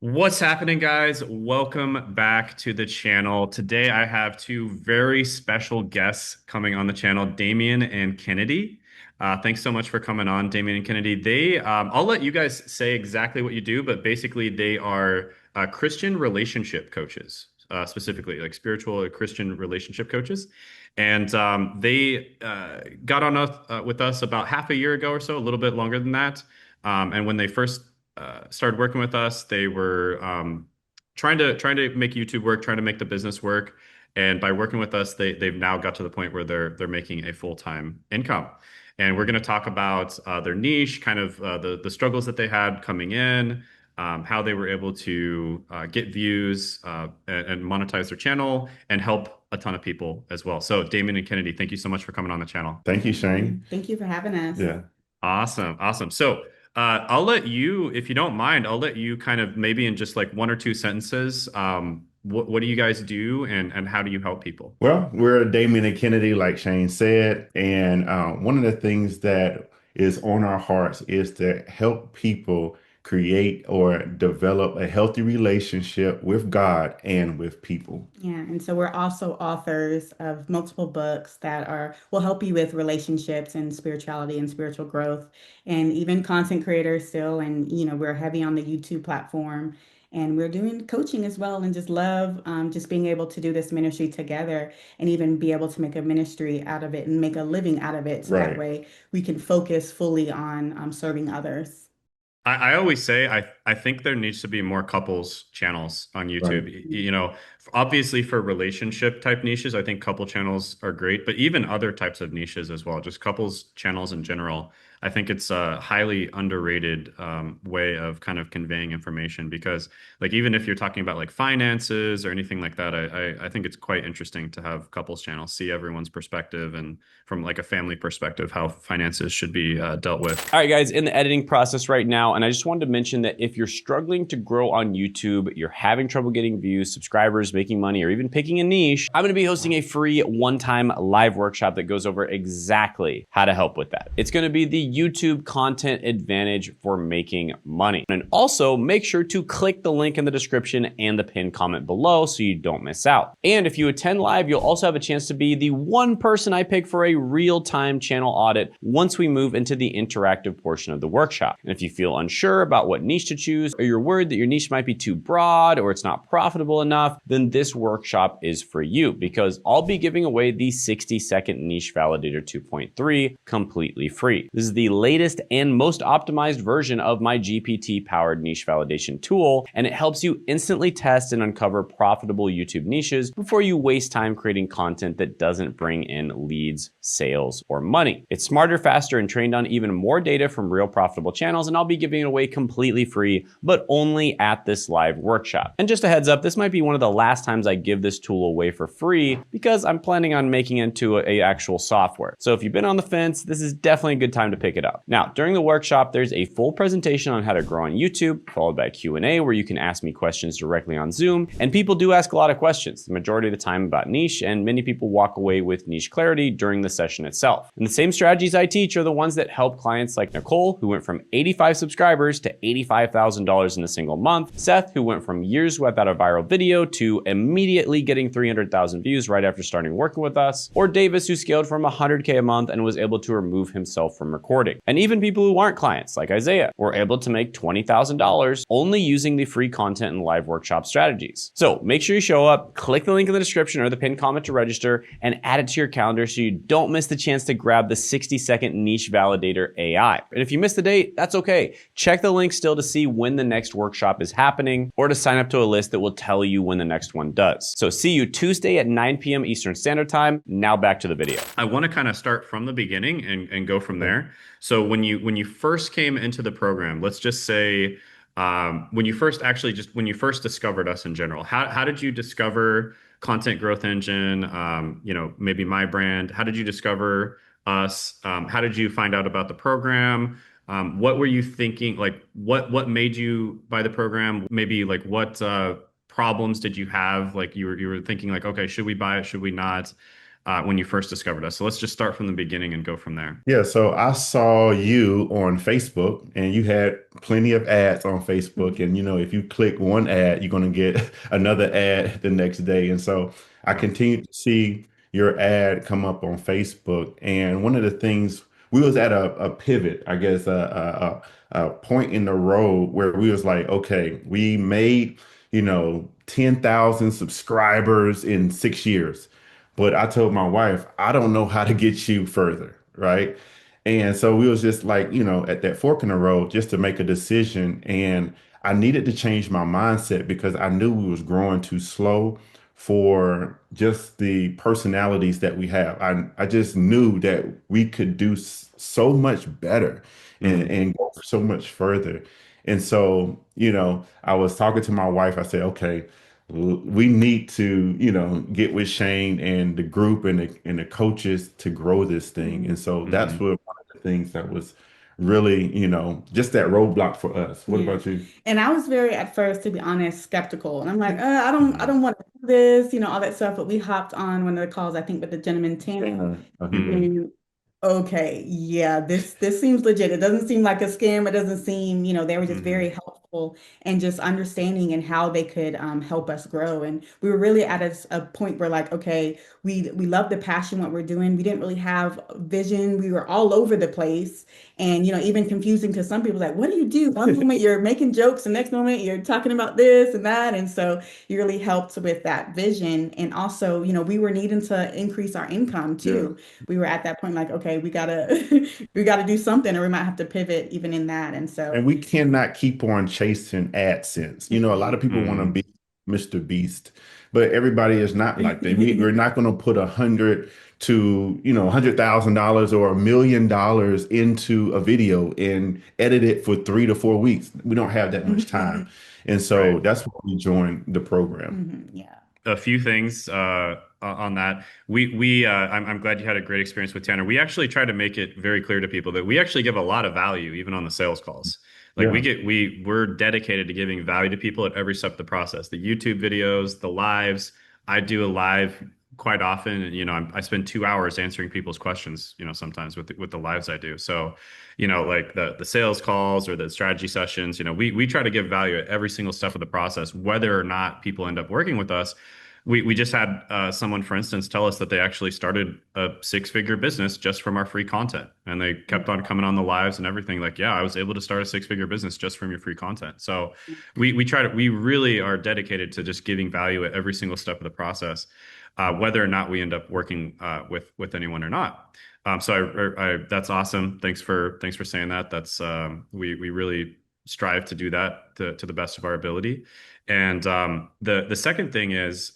What's happening, guys? Welcome back to the channel. Today, I have two very special guests coming on the channel, Damien and Kennedy. Thanks so much for coming on, Damien and Kennedy. I'll let you guys say exactly what you do, but basically, they are Christian relationship coaches, specifically like spiritual or Christian relationship coaches. And they got on with us about half a year ago or so, a little bit longer than that. And when they first started working with us. They were trying to make YouTube work, trying to make the business work. And by working with us, they've now got to the point where they're making a full-time income. And we're going to talk about their niche, kind of the struggles that they had coming in, how they were able to get views and monetize their channel and help a ton of people as well. So, Damon and Kennedy, thank you so much for coming on the channel. Thank you, Shane. Thank you for having us. Yeah. Awesome, awesome. So, I'll let you, if you don't mind, I'll let you kind of maybe in just like one or two sentences, what do you guys do and how do you help people? Well, we're Damien and Kennedy, like Shane said. And one of the things that is on our hearts is to help people create or develop a healthy relationship with God and with people. Yeah, and so we're also authors of multiple books that are will help you with relationships and spirituality and spiritual growth, and even content creators still. And we're heavy on the YouTube platform, and we're doing coaching as well. And just love just being able to do this ministry together, and even be able to make a ministry out of it and make a living out of it. So that Right. way we can focus fully on serving others. I always say I think there needs to be more couples channels on Right. YouTube. Obviously for relationship type niches, I think couple channels are great, but even other types of niches as well, just couples channels in general. I think it's a highly underrated way of kind of conveying information because like even if you're talking about like finances or anything like that, I think it's quite interesting to have couples channels, see everyone's perspective and from like a family perspective, how finances should be dealt with. All right, guys, in the editing process right now, and I just wanted to mention that if you're struggling to grow on YouTube, you're having trouble getting views, subscribers, making money, or even picking a niche, I'm going to be hosting a free one-time live workshop that goes over exactly how to help with that. It's going to be the YouTube content advantage for making money. And also make sure to click the link in the description and the pinned comment below so you don't miss out. And if you attend live, you'll also have a chance to be the one person I pick for a real-time channel audit once we move into the interactive portion of the workshop. And if you feel unsure about what niche to choose, or you're worried that your niche might be too broad or it's not profitable enough, then this workshop is for you because I'll be giving away the 60-second niche validator 2.3 completely free. This is the latest and most optimized version of my GPT powered niche validation tool, and it helps you instantly test and uncover profitable YouTube niches before you waste time creating content that doesn't bring in leads, sales, or money. It's smarter, faster, and trained on even more data from real profitable channels, and I'll be giving it away completely free, but only at this live workshop. And just a heads up, this might be one of the last times I give this tool away for free because I'm planning on making it into a actual software. So if you've been on the fence, this is definitely a good time to pick it up. Now, during the workshop, there's a full presentation on how to grow on YouTube, followed by a Q&A where you can ask me questions directly on Zoom. And people do ask a lot of questions, the majority of the time about niche, and many people walk away with niche clarity during the session itself. And the same strategies I teach are the ones that help clients like Nicole, who went from 85 subscribers to $85,000 in a single month, Seth, who went from years without a viral video to immediately getting 300,000 views right after starting working with us, or Davis, who scaled from 100K a month and was able to remove himself from recording. And even people who aren't clients, like Isaiah, were able to make $20,000 only using the free content and live workshop strategies. So make sure you show up, click the link in the description or the pinned comment to register, and add it to your calendar so you don't miss the chance to grab the 60-second niche validator AI. And if you missed the date, that's okay. Check the link still to see when the next workshop is happening or to sign up to a list that will tell you when the next one does. So see you Tuesday at 9 p.m. Eastern Standard Time. Now back to the video. I want to kind of start from the beginning and go from there. So when you first came into the program, let's just say when you first discovered us in general, how did you discover Content Growth Engine? Maybe my brand. How did you discover us? How did you find out about the program? What were you thinking? Like what made you buy the program? Maybe like what problems did you have? Like you were thinking like, okay, should we buy it? Should we not? when you first discovered us. So let's just start from the beginning and go from there. Yeah, so I saw you on Facebook and you had plenty of ads on Facebook. And, if you click one ad, you're going to get another ad the next day. And so I Yeah. continued to see your ad come up on Facebook. And one of the things, we was at a pivot, I guess, a point in the road where we was like, okay, we made, 10,000 subscribers in 6 years. But I told my wife, I don't know how to get you further, right? And so we was just like, at that fork in the road just to make a decision. And I needed to change my mindset because I knew we was growing too slow for just the personalities that we have. I just knew that we could do so much better and, Mhm. and go so much further. And so, I was talking to my wife. I said, okay, we need to, get with Shane and the group and the coaches to grow this thing. And so that's Mhm. what one of the things that was really, just that roadblock for us. What Yeah. about you? And I was very, at first, to be honest, skeptical. And I'm like, I Mhm. don't want to do this, all that stuff. But we hopped on one of the calls, I think, with the gentleman Tanner. Mhm. And okay, yeah, this seems legit. It doesn't seem like a scam. It doesn't seem, they were just very Mhm. helpful and just understanding and how they could help us grow. And we were really at a point where like, okay, we love the passion what we're doing. We didn't really have vision. We were all over the place. And even confusing to some people, like, what do you do? One moment you're making jokes, the next moment you're talking about this and that. And so you really helped with that vision. And also, we were needing to increase our income Yeah. too. We were at that point like, okay, we gotta we gotta do something or we might have to pivot even in that. And so And we cannot keep on chasing AdSense. A lot of people want to Mhm. be Mr. Beast, but everybody is not like that. We're not going to put $100,000 or $1 million into a video and edit it for 3 to 4 weeks. We don't have that much time. And Right. so that's why we joined the program. Yeah. A few things on that. I'm glad you had a great experience with Tanner. We actually try to make it very clear to people that we actually give a lot of value even on the sales calls. Like Yeah. we're dedicated to giving value to people at every step of the process. The YouTube videos, the lives. I do a live quite often, and I spend 2 hours answering people's questions. Sometimes with the lives I do. So, like the sales calls or the strategy sessions. We try to give value at every single step of the process, whether or not people end up working with us. We just had someone, for instance, tell us that they actually started a six-figure business just from our free content, and they kept on coming on the lives and everything. Like, yeah, I was able to start a six-figure business just from your free content. So we really are dedicated to just giving value at every single step of the process, whether or not we end up working with anyone or not. That's awesome. Thanks for saying that. That's we really strive to do that to the best of our ability. And the second thing is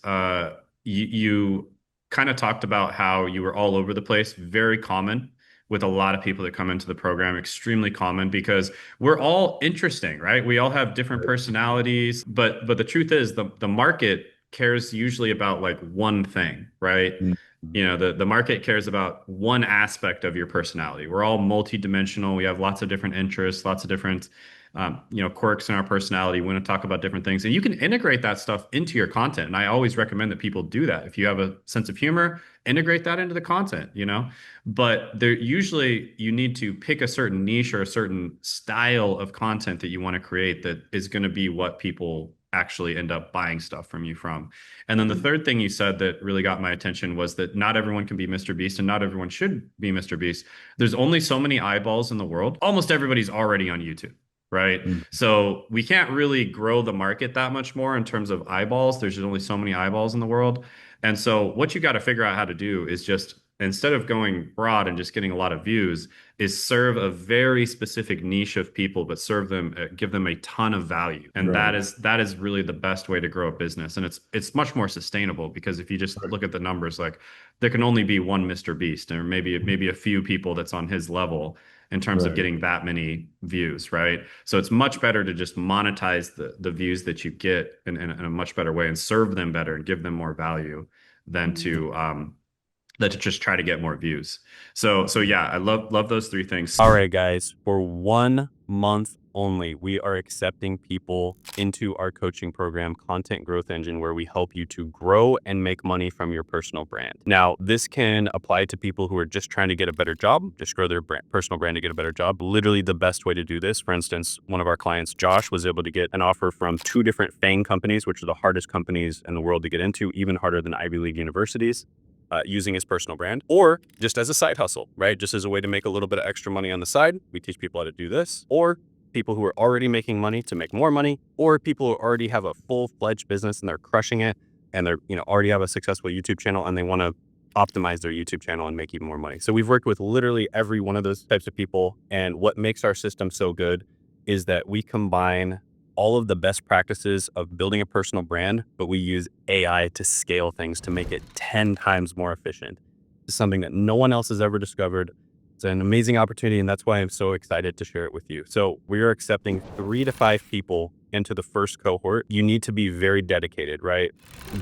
you kind of talked about how you were all over the place, very common with a lot of people that come into the program, extremely common because we're all interesting, right? We all have different personalities, but the truth is the market cares usually about like one thing, right? Mhm. The market cares about one aspect of your personality. We're all multidimensional. We have lots of different interests, lots of different quirks in our personality. We want to talk about different things, and you can integrate that stuff into your content. And I always recommend that people do that. If you have a sense of humor, integrate that into the content. But there usually you need to pick a certain niche or a certain style of content that you want to create that is going to be what people actually end up buying stuff from you from. And then the third thing you said that really got my attention was that not everyone can be Mr. Beast and not everyone should be Mr. Beast. There's only so many eyeballs in the world. Almost everybody's already on YouTube, right? Mhm. So we can't really grow the market that much more in terms of eyeballs. There's just only so many eyeballs in the world. And so what you got to figure out how to do is just instead of going broad and just getting a lot of views, is serve a very specific niche of people, but serve them, give them a ton of value. And that Right. is that is really the best way to grow a business. And it's much more sustainable because if you just Right. look at the numbers, like there can only be one Mr. Beast, or maybe a few people that's on his level in terms of Right. getting that many views, right? So it's much better to just monetize the views that you get in a much better way and serve them better and give them more value than to just try to get more views. So yeah, I love those three things. All right, guys, for 1 month only, we are accepting people into our coaching program, Content Growth Engine, where we help you to grow and make money from your personal brand. Now, this can apply to people who are just trying to get a better job, just grow their personal brand to get a better job. Literally the best way to do this. For instance, one of our clients, Josh, was able to get an offer from 2 different FANG companies, which are the hardest companies in the world to get into, even harder than Ivy League universities. Using his personal brand, or just as a side hustle, right? Just as a way to make a little bit of extra money on the side. We teach people how to do this, or people who are already making money to make more money, or people who already have a full-fledged business and they're crushing it, and they're, already have a successful YouTube channel and they want to optimize their YouTube channel and make even more money. So we've worked with literally every one of those types of people. And what makes our system so good is that we combine all of the best practices of building a personal brand, but we use AI to scale things to make it 10 times more efficient. It's something that no one else has ever discovered. It's an amazing opportunity, and that's why I'm so excited to share it with you. So we are accepting 3 to 5 people into the first cohort. You need to be very dedicated, right?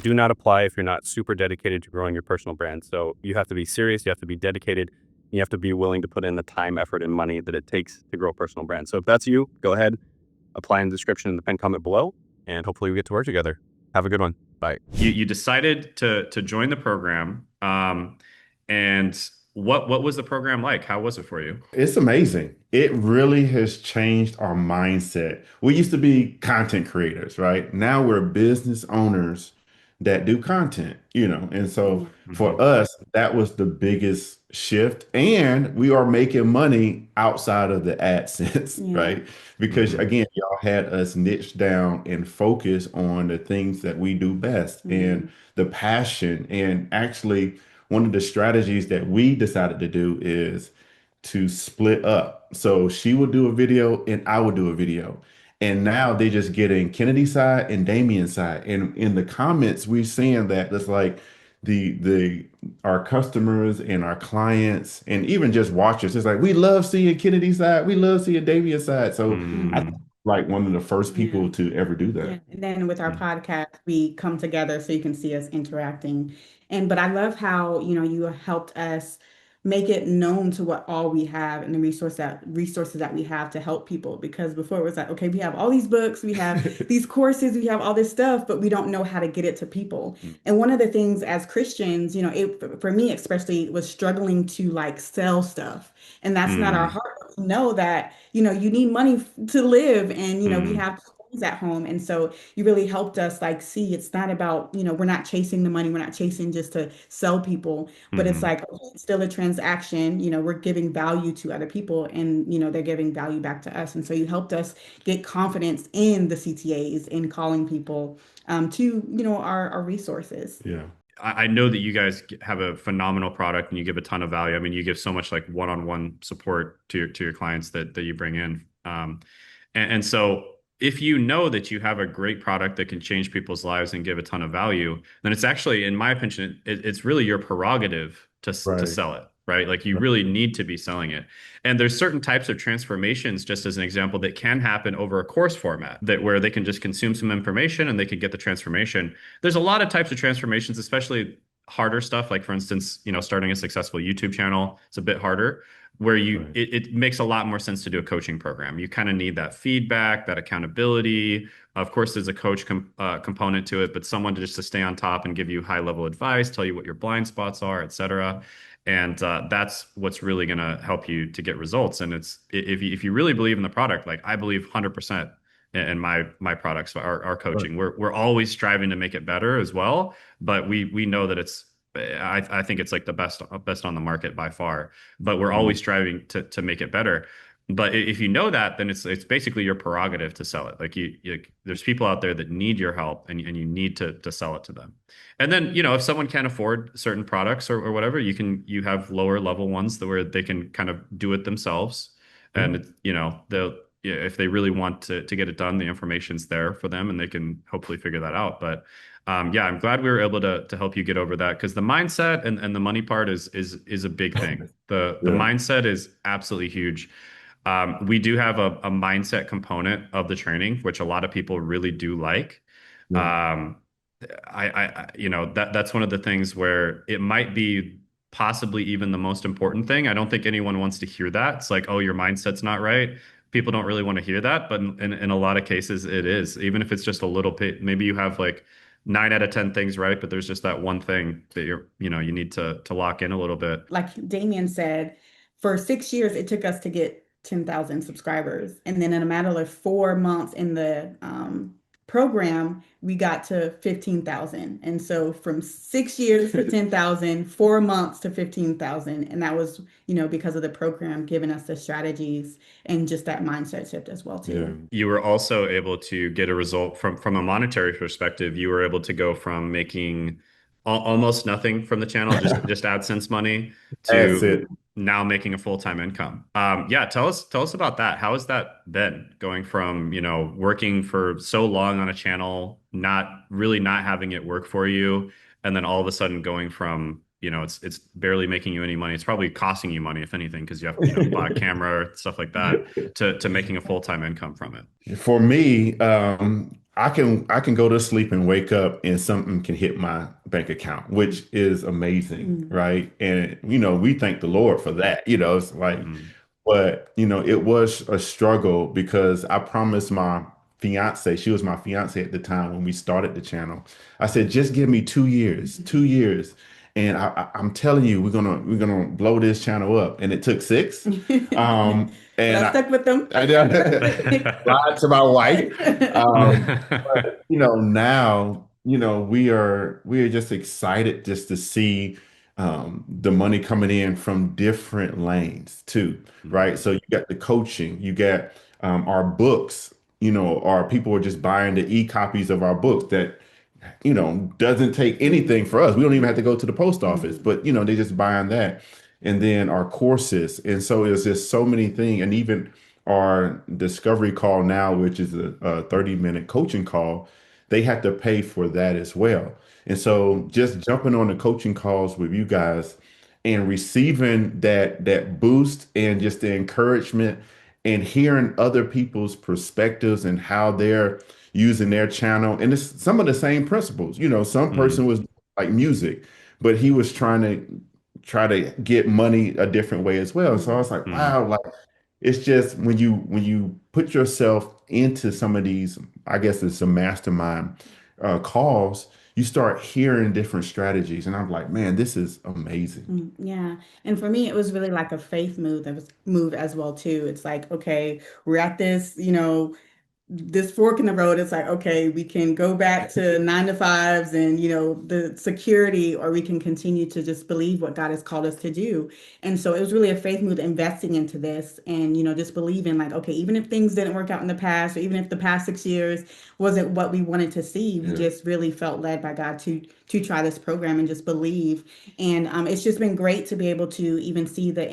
Do not apply if you're not super dedicated to growing your personal brand. So you have to be serious, you have to be dedicated, you have to be willing to put in the time, effort, and money that it takes to grow a personal brand. So if that's you, go ahead, apply in the description in the pinned comment below, and hopefully we get to work together. Have a good one. Bye. You decided to join the program, and what was the program like? How was it for you? It's amazing. It really has changed our mindset. We used to be content creators, right? Now we're business owners that do content, And so for Mhm. us, that was the biggest shift. And we are making money outside of the AdSense, Yeah. right? Because Mhm. again, y'all had us niche down and focus on the things that we do best and the passion. And actually, one of the strategies that we decided to do is to split up. So she would do a video and I would do a video. And now they just getting Kennedy's side and Damien's side. And in the comments, we're seeing that it's like the our customers and our clients and even just watchers, it's like we love seeing Kennedy's side, we love seeing Damien's side. So I think Mm. like one of the first Yeah. people to ever do Yeah. that. And then with our podcast, we come together so you can see us interacting. But I love how, you helped us make it known to what all we have and the resources that we have to help people. Because before it was like, okay, we have all these books, we have these courses, we have all this stuff, but we don't know how to get it to people. And one of the things as Christians, for me especially, was struggling to like sell stuff. And that's not our Mm. heart. We know that, you need money to live, and we Mm. have things at home. And so you really helped us like see it's not about, we're not chasing the money, we're not chasing just to sell people, but it's Mhm. like, okay, it's still a transaction, we're giving value to other people, and they're giving value back to us. And so you helped us get confidence in the CTAs, in calling people to, our resources. Yeah. I know that you guys have a phenomenal product and you give a ton of value. I mean, you give so much like one-on-one support to your clients that you bring in. And so if you know that you have a great product that can change people's lives and give a ton of value, then it's actually, in my opinion, it's really your prerogative to Right. sell it, right? Like you Right. really need to be selling it. And there's certain types of transformations, just as an example, that can happen over a course format that where they can just consume some information and they can get the transformation. There's a lot of types of transformations, especially harder stuff. Like for instance, starting a successful YouTube channel, it's a bit harder where Right. it makes a lot more sense to do a coaching program. You kind of need that feedback, that accountability. Of course, there's a component to it, but someone to just to stay on top and give you high level advice, tell you what your blind spots are, et cetera. And that's what's really going to help you to get results. And it's if you really believe in the product, like I believe 100% in my products, our Right. coaching. We're always striving to make it better as well, but we know that I think it's like the best on the market by far, but we're Mhm. always striving to make it better. But if you know that, then it's basically your prerogative to sell it. Like there's people out there that need your help, and you need to sell it to them. And then, if someone can't afford certain products or whatever, you have lower level ones where they can kind of do it themselves. Yeah. And they'll, yeah, if they really want to get it done, the information's there for them and they can hopefully figure that out. But yeah, I'm glad we were able to help you get over that because the mindset and the money part is a big thing. The Yeah. mindset is absolutely huge. We do have a mindset component of the training, which a lot of people really do like. Yeah. Um, that's one of the things where it might be possibly even the most important thing. I don't think anyone wants to hear that. It's like, oh, your mindset's not right. people don't really want to hear that, but in a lot of cases it is. Even if it's just a little bit, maybe you have like 9 out of 10 things right, but there's just that one thing that you need to lock in a little bit. Like Damien said, for 6 years, it took us to get 10,000 subscribers. And then in a matter of 4 months in the program, we got to 15,000. And so from 6 years to 10,000, 4 months to 15,000. And that was, because of the program giving us the strategies and just that mindset shift as well, too. You were also able to get a result from a monetary perspective. You were able to go from making almost nothing from the channel, just AdSense money, That's to it. now making a full-time income. Yeah, tell us about that. How has that been going from, working for so long on a channel, not having it work for you, and then all of a sudden going from, it's barely making you any money. It's probably costing you money, if anything, because you have, buy a camera, stuff like that, to making a full-time income from it. For me, I can go to sleep and wake up and something can hit my bank account, which is amazing, right? And we thank the Lord for that. It's like, Mhm. but it was a struggle because I promised my fiance, she was my fiance at the time when we started the channel. I said, just give me 2 years, 2 years. And I'm telling you, we're gonna blow this channel up. And it took six. But And I stuck with them. I lied to my wife. But now, we are just excited just to see the money coming in from different lanes too, right? Mhm. So you got the coaching, you got our books, our people are just buying the e-copies of our books that doesn't take anything for us. We don't even have to go to the post office, but they just buying that. And then our courses. And so it's just so many things. And even our discovery call now, which is a 30-minute coaching call, they have to pay for that as well. And so just jumping on the coaching calls with you guys and receiving that boost and just the encouragement and hearing other people's perspectives and how they're using their channel. And it's some of the same principles. Some person Mhm. was like music, but he was try to get money a different way as well. So I was like, Mhm. wow, like it's just when you put yourself into some of these, I guess it's a mastermind calls, you start hearing different strategies. And I'm like, man, this is amazing. Yeah. And for me, it was really like a faith move that was move as well too. It's like, okay, we're at this fork in the road. It's like, okay, we can go back to 9 to 5s and, the security, or we can continue to just believe what God has called us to do. And so it was really a faith move investing into this and, just believing like, okay, even if things didn't work out in the past, or even if the past 6 years wasn't what we wanted to see, we Yeah, just really felt led by God to try this program and just believe. And it's just been great to be able to even see the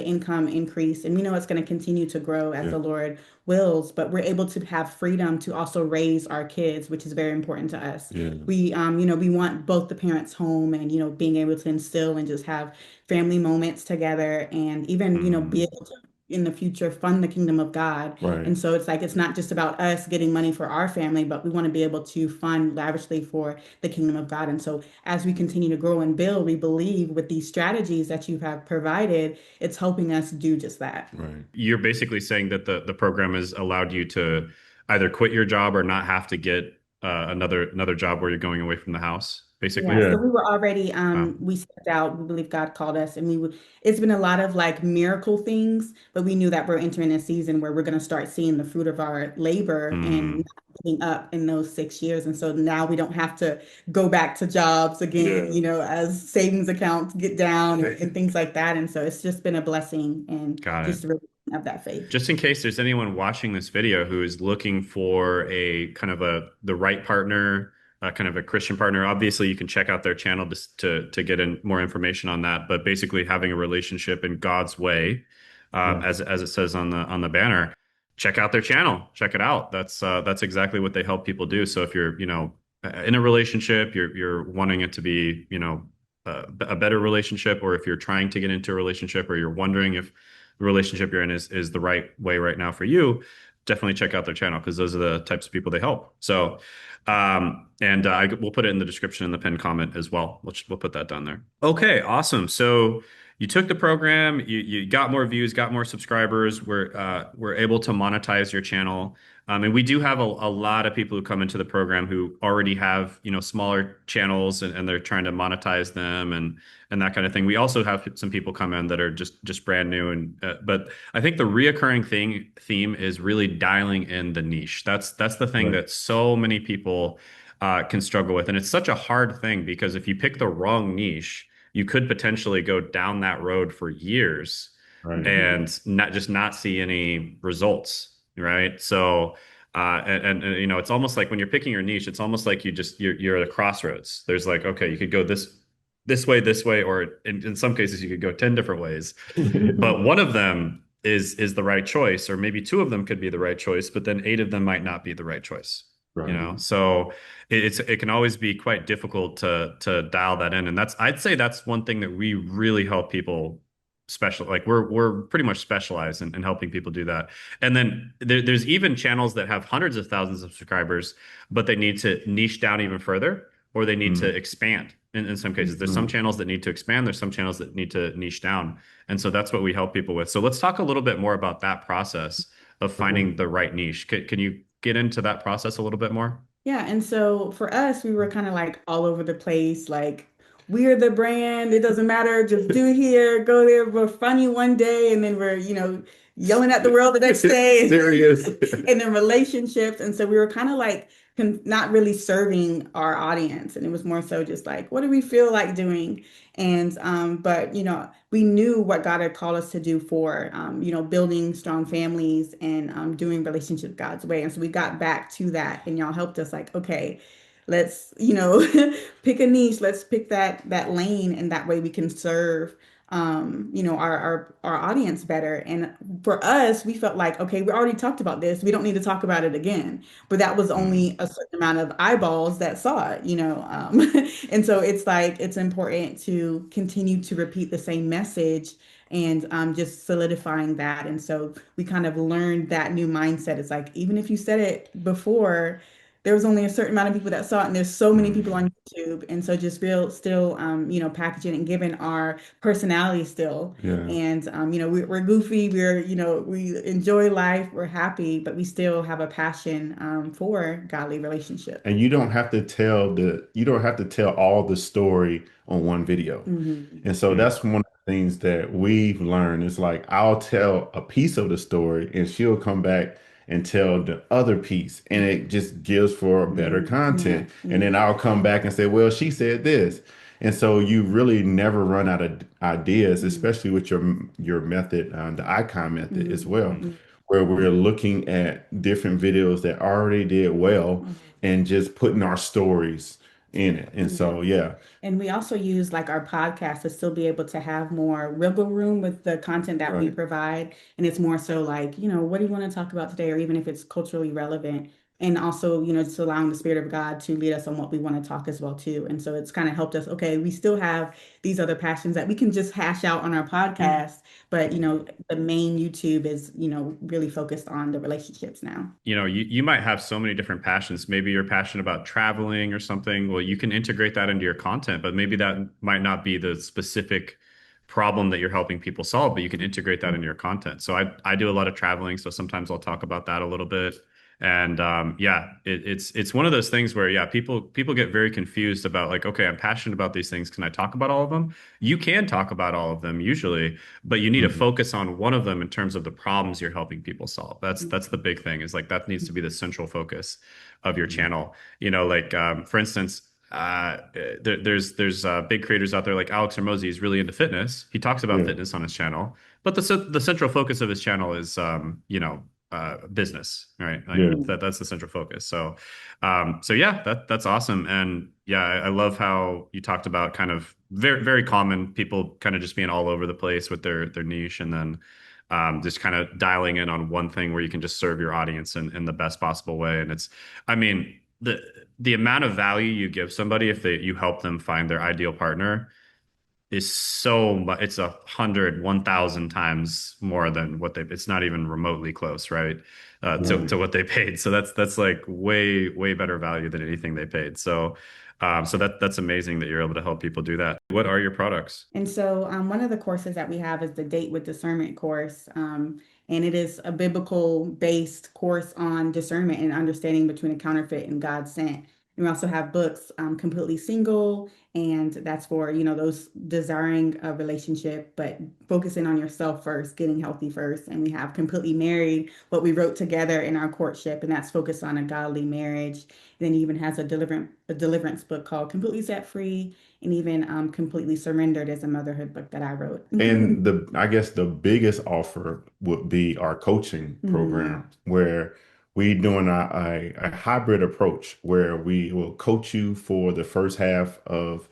income increase. And we know it's going to continue to grow as yeah, the Lord wills, but we're able to have freedom to also raise our kids, which is very important to us. yeah, We want both the parents home and, being able to instill and just have family moments together and even, be Mhm. able to in the future fund the kingdom of God. right. And so it's like it's not just about us getting money for our family, but we want to be able to fund lavishly for the kingdom of God. And so as we continue to grow and build, we believe with these strategies that you have provided, it's helping us do just that. Right. You're basically saying that the program has allowed you to either quit your job or not have to get another job where you're going away from the house, Yeah, basically. Yeah. so we were already Wow. we stepped out. We believe God called us and it's been a lot of like miracle things, but we knew that we're entering a season where we're going to start seeing the fruit of our labor and Mhm. not giving up in those 6 years. And so now we don't have to go back to jobs again, Yeah. as savings accounts get down and things like that. And so it's just been a blessing and Got it. just really have that faith. Just in case there's anyone watching this video who is looking for a kind of the right partner, kind of a Christian partner, obviously you can check out their channel to get in more information on that. But basically, having a relationship in God's way, Yeah. as it says on the banner, check out their channel, check it out. That's exactly what they help people do. So if you're in a relationship, you're wanting it to be a better relationship, or if you're trying to get into a relationship, or you're wondering if the relationship you're in is the right way right now for you, definitely check out their channel because those are the types of people they help. So, and we'll put it in the description in the pinned comment as well. We'll put that down there. Okay, awesome. So you took the program, you got more views, got more subscribers, we're able to monetize your channel. And we do have a lot of people who come into the program who already have, smaller channels and they're trying to monetize them and that kind of thing. We also have some people come in that are just brand new and but I think the reoccurring theme is really dialing in the niche. That's the thing Right. that so many people can struggle with, and it's such a hard thing because if you pick the wrong niche, you could potentially go down that road for years Right. Mhm. and not see any results, right? So, and, it's almost like when you're picking your niche, it's almost like you're at a crossroads. There's like, okay, you could go this way, or in some cases you could go 10 different ways, but one of them is the right choice, or maybe two of them could be the right choice, but then eight of them might not be the right choice. Right. So it can always be quite difficult to dial that in, and I'd say that's one thing that we really help people special like we're pretty much specialized in helping people do that. And then there's even channels that have hundreds of thousands of subscribers, but they need to niche down even further, or they need to Mm. expand. In some cases, there's some Mm. channels that need to expand. There's some channels that need to niche down. And so that's what we help people with. So let's talk a little bit more about that process of Okay. finding the right niche. Can you get into that process a little bit more? Yeah, and so for us, we were kind of like all over the place. Like, we're the brand. It doesn't matter. Just do it here, go there. We're funny one day, and then we're, yelling at the world the next day, Serious. and then relationships. And so we were kind of like not really serving our audience, and it was more so just like, what do we feel like doing? And but we knew what God had called us to do for building strong families and doing relationships God's way. And so we got back to that, and y'all helped us like, okay, let's pick a niche, let's pick that lane, and that way we can serve our audience better. And for us, we felt like, okay, we already talked about this, we don't need to talk about it again. But that was Mm. only a certain amount of eyeballs that saw it. And so it's like it's important to continue to repeat the same message and just solidifying that. And so we kind of learned that new mindset. It's like even if you said it before, there was only a certain amount of people that saw it, and there's so many people Mm. on YouTube. And so just real still packaging and giving our personality still. Yeah. And we're goofy, we enjoy life, we're happy, but we still have a passion for godly relationship. And you don't have to tell all the story on one video. Hmm. And so Mm, that's one of the things that we've learned. It's like I'll tell a piece of the story and she'll come back and tell the other piece. And it just gives for better Hmm. Yeah, content. And yeah. then I'll come back and say, well, she said this. And so you really never run out of ideas, Hmm. especially with your method, the icon method as Hmm. well, mm. where we're looking at different videos that already did well and just putting our stories in it. And Hmm. so, yeah, And we also use like our podcast to still be able to have more wiggle room with the content that we right. provide. And it's more so like, what do you want to talk about today? Or even if it's culturally relevant. And also, just allowing the Spirit of God to lead us on what we want to talk as well too. And so it's kind of helped us, okay, we still have these other passions that we can just hash out on our podcast, but the main YouTube is, really focused on the relationships now. You might have so many different passions. Maybe you're passionate about traveling or something. Well, you can integrate that into your content, but maybe that might not be the specific problem that you're helping people solve, but you can integrate that into your content. So I do a lot of traveling, so sometimes I'll talk about that a little bit. And yeah, it's one of those things where yeah, people get very confused about like, okay, I'm passionate about these things. Can I talk about all of them? You can talk about all of them usually, but you need to Mhm. focus on one of them in terms of the problems you're helping people solve. That's the big thing is like that needs to be the central focus of your Mhm. channel. Like for instance, there's big creators out there like Alex Hormozy. He's really into fitness. He talks about Yeah. fitness on his channel, but the central focus of his channel is business, right? Like Yeah. Mhm. that's the central focus. So yeah, that's awesome. And yeah, I love how you talked about kind of very, very common people kind of just being all over the place with their niche and then just kind of dialing in on one thing where you can just serve your audience in the best possible way. And I mean, the amount of value you give somebody if you help them find their ideal partner is so much. It's 100, 1,000 times more than what they. It's not even remotely close, right? To Right. what they paid. So that's like way better value than anything they paid. So, so that's amazing that you're able to help people do that. What are your products? And so, one of the courses that we have is the Date with Discernment course. And it is a biblical based course on discernment and understanding between a counterfeit and God sent. And we also have books, Completely Single, and that's for, those desiring a relationship, but focusing on yourself first, getting healthy first. And we have Completely Married, what we wrote together in our courtship, and that's focused on a godly marriage. And then he even has a deliverance book called Completely Set Free, and even Completely Surrendered is a motherhood book that I wrote. And I guess the biggest offer would be our coaching Mhm. program, where we doing a hybrid approach where we will coach you for the first half of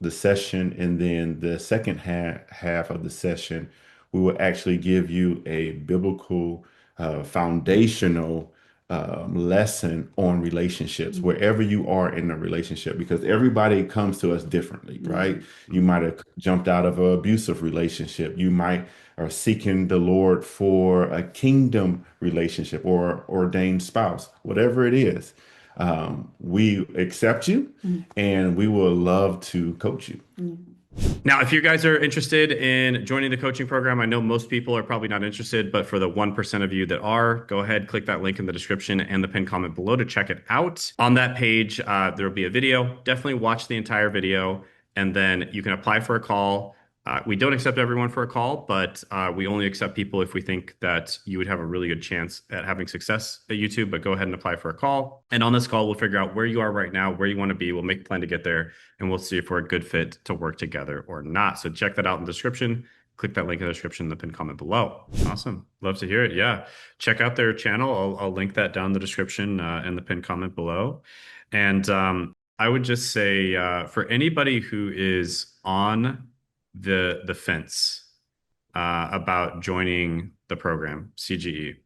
the session, and then the second half of the session, we will actually give you a biblical foundational lesson on relationships Mhm. wherever you are in a relationship, because everybody comes to us differently, right? Mhm. You might have jumped out of an abusive relationship. You might are seeking the Lord for a kingdom relationship or ordained spouse, whatever it is. We accept you, Mhm. and we will love to coach you. Mhm. Now, if you guys are interested in joining the coaching program, I know most people are probably not interested, but for the 1% of you that are, go ahead, click that link in the description and the pinned comment below to check it out. On that page, there will be a video. Definitely watch the entire video, and then you can apply for a call. We don't accept everyone for a call, but we only accept people if we think that you would have a really good chance at having success at YouTube. But go ahead and apply for a call. And on this call, we'll figure out where you are right now, where you want to be. We'll make a plan to get there, and we'll see if we're a good fit to work together or not. So check that out in the description. Click that link in the description, the pinned comment below. Awesome. Love to hear it. Yeah. Check out their channel. I'll link that down in the description and the pinned comment below. And I would just say for anybody who is on the fence about joining the program, CGE,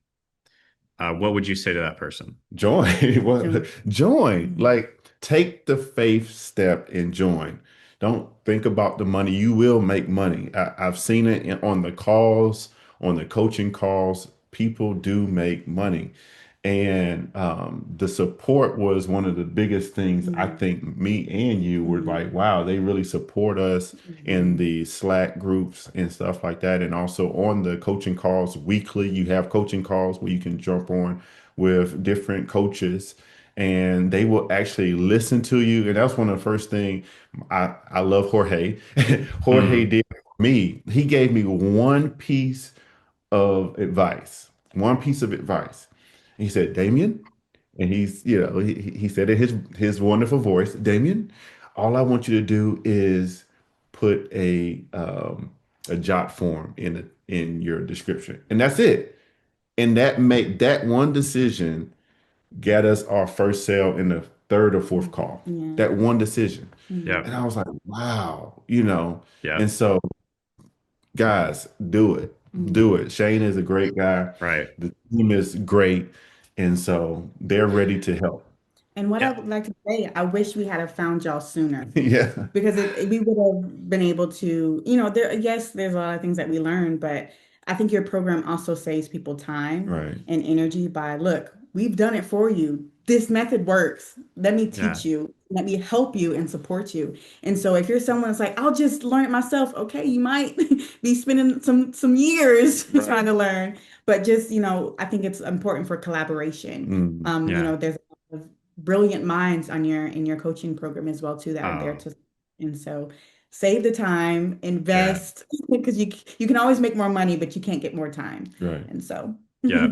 what would you say to that person? Join. What? Join. Join. Mhm. Like, take the faith step and join. Don't think about the money. You will make money. I've seen it on the calls, on the coaching calls. People do make money. And the support was one of the biggest things. I Mhm. think me and you were like, Mhm. wow, they really support us in Mhm. the Slack groups and stuff like that. And also on the coaching calls weekly, you have coaching calls where you can jump on with different coaches, and they will actually listen to you. And that's one of the first thing I love Jorge. Jorge Mm, did for me. He gave me one piece of advice, one piece of advice. He said, Damien, and he said in his wonderful voice, Damien, all I want you to do is put a jot form in your description, and that's it. And that one decision got us our first sale in the third or fourth Mhm. call. Yeah. That one decision. yeah. And Mhm. I was like, wow. Yeah. And so, guys, do it. Mhm. Do it. Shane is a great guy. Right. The team is great. And so they're ready to help. And what I Yeah. would like to say, I wish we had have found y'all sooner. Yeah. Because we would have been able to, yes, there's a lot of things that we learned, but I think your program also saves people time Right. and energy by, look, we've done it for you. This method works. Let me Yeah. teach you. Let me help you and support you. And so if you're someone that's like, I'll just learn it myself, okay, you might be spending some years trying Right. to learn. But just, I think it's important for collaboration. Mm. Yeah. There's a lot of brilliant minds on your in your coaching program as well too that are there Oh, to, and so save the time, yeah. invest because you can always make more money, but you can't get more time. Right. And so Yeah.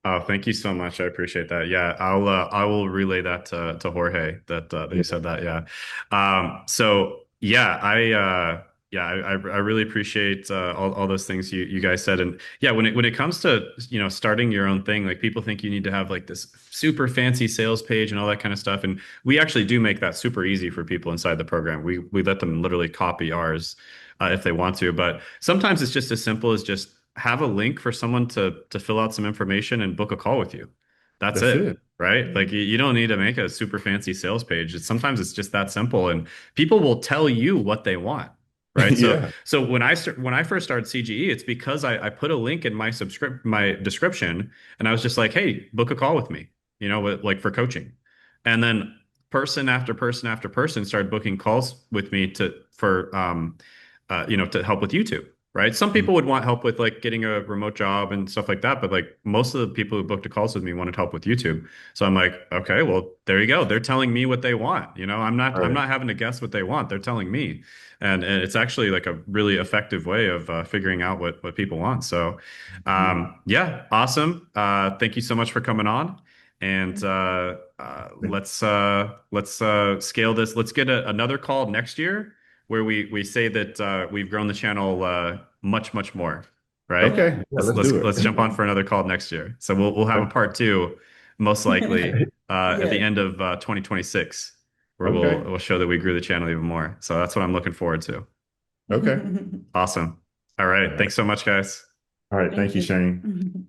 Oh, thank you so much. I appreciate that. Yeah, I will relay that to Jorge that you Yeah. said that. Yeah. So yeah, I really appreciate all those things you guys said. And yeah, when it comes to, starting your own thing, like people think you need to have like this super fancy sales page and all that kind of stuff. And we actually do make that super easy for people inside the program. We let them literally copy ours if they want to. But sometimes it's just as simple as just have a link for someone to fill out some information and book a call with you. That's That's it, it. right? Like you don't need to make a super fancy sales page. Sometimes it's just that simple, and people will tell you what they want. right? Yeah. So when I first started CGE, it's because I put a link in my description, and I was just like, hey, book a call with me, like for coaching. And then person after person after person started booking calls with me to help with YouTube. Right. Some people would want help with like getting a remote job and stuff like that. But like most of the people who booked the calls with me wanted help with YouTube. So I'm like, okay, well, there you go. They're telling me what they want. I'm Right. not having to guess what they want. They're telling me. And it's actually like a really effective way of figuring out what people want. So, yeah, awesome. Thank you so much for coming on. And let's scale this. Let's get another call next year where we say that we've grown the channel much more, right? Okay. Yeah. Yeah, Let's let's let's do let's jump on it. for another call next year. So we'll have a part two, most likely at the Yes. end of 2026, where we'll Okay. we'll show that we grew the channel even more. So that's what I'm looking forward to. Okay. Awesome. All right. All right. Thanks so much, guys. All right. Thank Thank you, you. Shane.